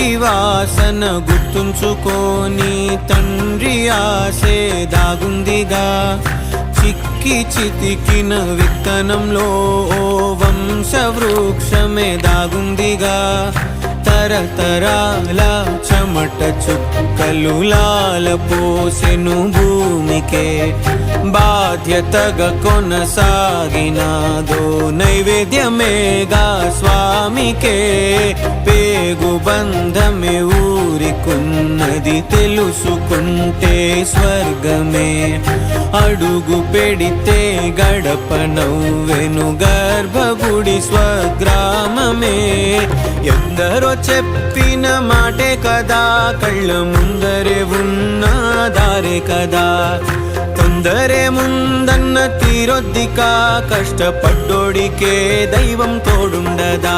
ఇంటి వాసన గుర్తుంచుకోని తండ్రి ఆశే దాగుందిగా చిక్కి చితికిన విత్తనంలో ఓ వంశవృక్షమే దాగుందిగా తరతరాల చెమట చుక్కలు లాల పోసెను భూమికే బాధ్యతగా కొనసాగినాదో నైవేద్యమేగా స్వామికే పేగు బంధమే ఊరికున్నది తెలుసుకుంటే స్వర్గమే అడుగు పెడితే గడప నవ్వెను గర్భగుడి స్వగ్రామమే ఎందరో చెప్పిన మాటే కదా కళ్ళ ముందరే ఉన్న దారే కదా తొందరే ముందన్న తీరొద్దిక కష్టపడ్డోడికే దైవం తోడుండదా